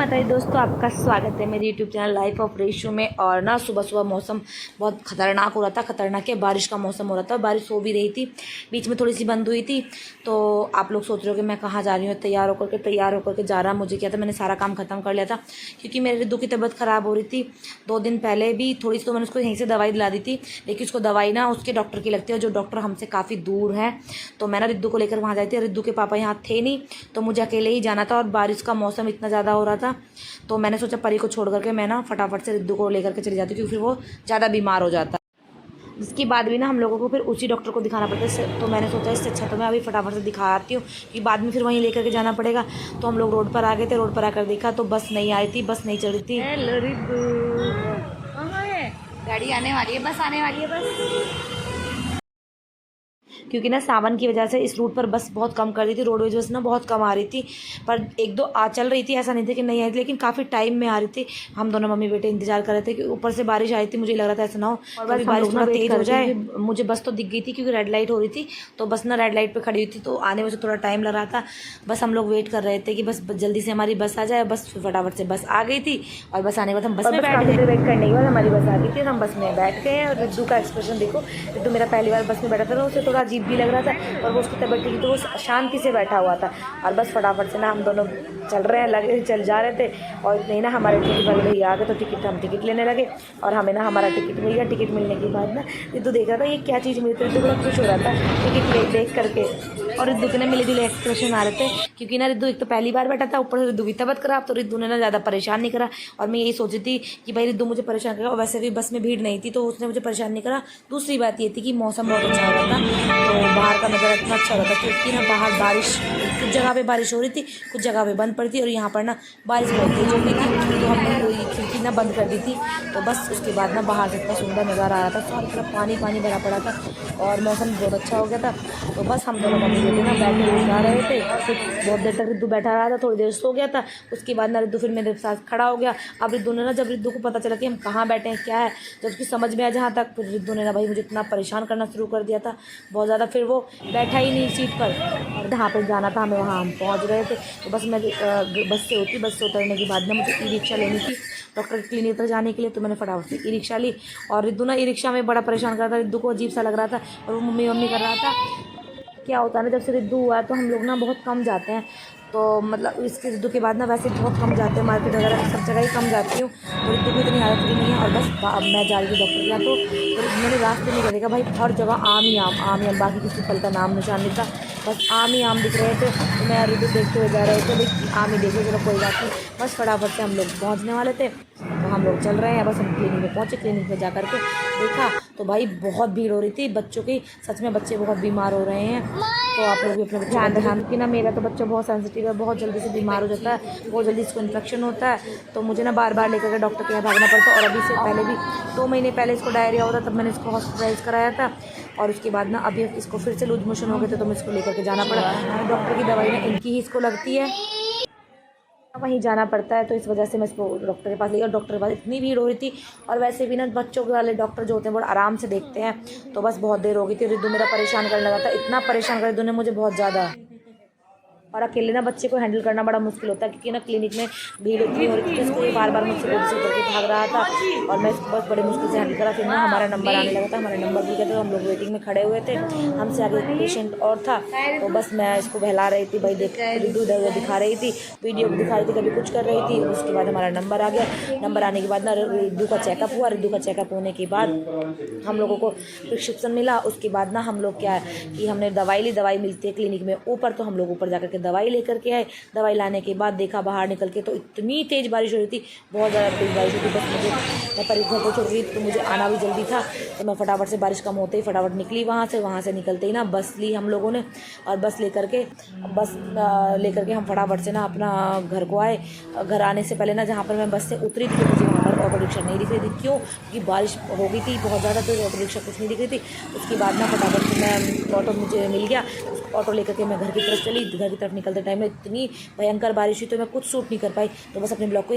माता दी दोस्तों, आपका स्वागत है मेरे YouTube channel life of Reshu में। और ना सुबह सुबह मौसम बहुत ख़तरनाक हो रहा था। ख़तरनाक है, बारिश का मौसम हो रहा था। बारिश हो भी रही थी, बीच में थोड़ी सी बंद हुई थी। तो आप लोग सोच रहे हो कि मैं कहाँ जा रही हूँ। तैयार होकर के जा रहा। मुझे क्या था, मैंने सारा काम ख़त्म कर लिया था क्योंकि मेरे रिद्धू की तबीयत ख़राब हो रही थी। 2 दिन पहले भी थोड़ी सी तो मैंने उसको यहीं से दवाई दिला दी थी, लेकिन उसको दवाई ना उसके डॉक्टर की लगती है, जो डॉक्टर हमसे काफ़ी दूर है। तो मैं ना रिद्धू को लेकर वहाँ जाती थी। रिद्धू के पापा यहाँ थे नहीं, तो मुझे अकेले ही जाना था और बारिश का मौसम इतना ज़्यादा हो रहा था। तो मैंने सोचा परी को छोड़ करके मैं ना फटाफट से रिद्धू को लेकर के चली जाती, क्योंकि फिर वो ज़्यादा बीमार हो जाता। जिसके बाद भी ना हम लोगों को फिर उसी डॉक्टर को दिखाना पड़ता है। तो मैंने सोचा इससे अच्छा तो मैं अभी फटाफट से दिखा आती हूँ कि बाद में फिर वहीं लेकर के जाना पड़ेगा। तो हम लोग रोड पर आ गए थे। रोड पर आकर देखा तो बस नहीं आई थी, बस नहीं चल रही थी। हेलो रिद्धू, कहाँ है? गाड़ी आने वाली है, बस आने वाली है बस। क्योंकि ना सावन की वजह से इस रूट पर बस बहुत कम कर दी थी। रोडवेज बस ना बहुत कम आ रही थी, पर 1-2 चल रही थी। ऐसा नहीं था कि नहीं आई थी, लेकिन काफ़ी टाइम में आ रही थी। हम दोनों मम्मी बेटे इंतजार कर रहे थे कि ऊपर से बारिश आई थी। मुझे लग रहा था ऐसा ना हो और बस बारिश थोड़ा तेज हो जाए। मुझे बस तो दिख गई थी क्योंकि रेड लाइट हो रही थी। तो बस ना रेड लाइट पर खड़ी हुई थी, तो आने में से थोड़ा टाइम लग रहा था। बस हम लोग वेट कर रहे थे कि बस जल्दी से हमारी बस आ जाए। बस फटाफट से बस आ गई थी और बस आने के बाद हम बस में बैठ गए। वेट करने के बाद हमारी बस आ गई थी और हम बस में बैठ गए। और रिद्धू का एक्सप्रेशन देखो। रिद्धू मेरा पहली बार बस में बैठा था, उसे थोड़ा अजीब भी लग रहा था, और वो उसकी तबीयत ठीक, तो वो शांति से बैठा हुआ था। और बस फटाफट से ना हम दोनों चल रहे हैं, लगे चल जा रहे थे। और इतने ही ना हमारे टिकट वाले भैया आ गए, तो हम टिकट लेने लगे और हमें ना हमारा टिकट मिल गया। टिकट मिलने के बाद ना रिद्धू देख रहा था ये क्या चीज़ मिलती है। रिद्धू बड़ा खुश हो रहा था टिकट देख करके। और रिद्धू के ना मिले जुले एक्सप्रेशन आ रहे थे, क्योंकि ना रिद्धू एक तो पहली बार बैठा था, ऊपर से रिद्धू की तबीयत खराब। तो रिद्धू ने ना ज़्यादा परेशान नहीं करा। और मैं यही सोची थी कि भाई रिद्धू मुझे परेशान करेगा, और वैसे भी बस में भीड़ नहीं थी तो उसने मुझे परेशान नहीं करा। दूसरी बात ये थी कि मौसम बहुत अच्छा हो रहा था, तो बाहर का नज़ारा इतना अच्छा हो रहा था, क्योंकि ना बाहर बारिश, कुछ जगह पे बारिश हो रही थी, कुछ जगह पे बंद पड़ी थी। और यहाँ पर ना बारिश बहुत तेज हो गई थी, तो हमने पूरी खिड़की ना बंद कर दी थी। तो बस उसके बाद ना बाहर से इतना सुंदर नज़ारा आ रहा था, सारी तरफ पानी पानी भरा पड़ा था और मौसम बहुत अच्छा हो गया था। तो बस हम दोनों मम्मी बेटे ना बैठे हुए जा रहे थे। कुछ बहुत देर तक रिद्धू बैठा रहा था, थोड़ी देर सो गया था। उसके बाद ना रिद्धू फिर मेरे साथ खड़ा हो गया। अब रिद्धू ने ना, जब रिद्धू को पता चला कि हम कहाँ बैठे हैं क्या है, जब उसकी समझ में आया जहाँ तक, फिर रिद्धू ने ना भाई मुझे इतना परेशान करना शुरू कर दिया था बहुत ज़्यादा। फिर वो बैठा ही नहीं सीट पर, और जहाँ पर जाना था हमें वहाँ हम पहुँच रहे थे। तो बस मैं बस से उतरने के बाद ना मुझे ई रिक्शा लेनी थी डॉक्टर के क्लिनिक तक जाने के लिए। तो मैंने फटाफट से ई रिक्शा ली। और रिद्धू ना ई रिक्शा में बड़ा परेशान कर रहा था। रिद्धू को अजीब सा लग रहा था और वो मम्मी मम्मी कर रहा था। क्या होता है ना, जब से रिद्धू हुआ है तो हम लोग ना बहुत कम जाते हैं। तो मतलब इसके रिद्धू के बाद ना वैसे बहुत कम जाते हैं, मार्केट वगैरह सब जगह ही कम जाती हूँ। तो रिद्धू की इतनी हालत नहीं है। और बस मैं जा रही थी डॉक्टर के यहाँ, तो मैंने रास्ते में क्या देखा भाई, हर जगह आम ही आम, आम ही आम, बाकी किसी फल का नाम निशान नहीं था, बस आम ही आम दिख रहे थे। तो मैं रिद्धू देखते हुए जा रहे थे, भाई आम ही देखे, चलो कोई बात नहीं। बस फटाफट से हम लोग पहुँचने वाले थे, तो हम लोग चल रहे हैं। बस हम क्लिनिक में पहुँचे। क्लिनिक में जा करके देखा तो भाई बहुत भीड़ हो रही थी बच्चों की, सच में बच्चे बहुत बीमार हो रहे हैं। तो आप लोग भी अपने बच्चों का ध्यान रखिए ना। मेरा तो बच्चा बहुत सेंसिटिव है, बहुत जल्दी से बीमार हो जाता है, बहुत जल्दी इसको इन्फेक्शन होता है। तो मुझे ना बार बार लेकर के डॉक्टर के यहाँ भागना पड़ता है। और अभी से पहले भी 2 महीने पहले इसको डायरिया होता, तब मैंने इसको हॉस्पिटलाइज कराया था। और उसके बाद ना अभी इसको फिर से लूज मोशन हो गए थे, तो मैं इसको लेकर के जाना पड़ा। डॉक्टर की दवाई ना इनकी ही इसको लगती है, वहीं जाना पड़ता है। तो इस वजह से मैं इसको डॉक्टर के पास ले गई। और डॉक्टर के पास इतनी भीड़ हो रही थी, और वैसे भी ना बच्चों के वाले डॉक्टर जो होते हैं बड़ा आराम से देखते हैं। तो बस बहुत देर हो गई थी। रिद्धू मेरा परेशान करने लगा था, इतना परेशान कर रिद्धू ने मुझे बहुत ज़्यादा। और अकेले ना बच्चे को हैंडल करना बड़ा मुश्किल होता है, क्योंकि ना क्लिनिक में भीड़ इतनी हो रही थी, इसको ये बार बार मुझसे गोद से करके भाग रहा था और मैं इसको बस बड़े मुश्किल से हैंडल करा। फिर ना हमारा नंबर आने लगा था, हमारा नंबर भी गया था, हम लोग वेटिंग में खड़े हुए थे। हमसे आगे एक पेशेंट और था, तो बस मैं इसको बहला रही थी, भाई देख रिद्धू इधर उधर दिखा रही थी, वीडियो भी दिखा रही थी, कभी कुछ कर रही थी। उसके बाद हमारा नंबर आ गया। नंबर आने के बाद ना रिद्धू का चेकअप हुआ। रिद्धू का चेकअप होने के बाद हम लोगों को प्रिस्क्रिप्शन मिला। उसके बाद ना हम लोग क्या है कि हमने दवाई ली। दवाई मिलती है क्लिनिक में ऊपर, तो हम लोग ऊपर जाकर के दवाई लेकर के आए। दवाई लाने के बाद देखा बाहर निकल के तो इतनी तेज़ बारिश हो रही थी, बहुत ज़्यादा तेज़ बारिश होती। बस मैं परीक्षा को छोड़ रही थी, तो मुझे आना भी जल्दी था। तो मैं फटाफट से बारिश कम होते ही फटाफट निकली वहाँ से निकलते ही ना बस ली हम लोगों ने। और बस लेकर के हम फटाफट से ना अपना घर को आए। घर आने से पहले ना जहाँ पर मैं बस से उतरी थी, मुझे वहाँ पर ऑटो रिक्शा नहीं दिख रही थी। क्यों? क्योंकि बारिश हो गई थी बहुत ज़्यादा, तो ऑटो रिक्शा कुछ नहीं दिख रही थी। उसके बाद ना फटाफट से मैं ऑटो मुझे मिल गया। ऑटो लेकर के मैं घर की तरफ चली। घर की तरफ निकलते टाइम में इतनी भयंकर बारिश हुई, तो मैं कुछ शूट नहीं कर पाई। तो बस अपने ब्लॉग को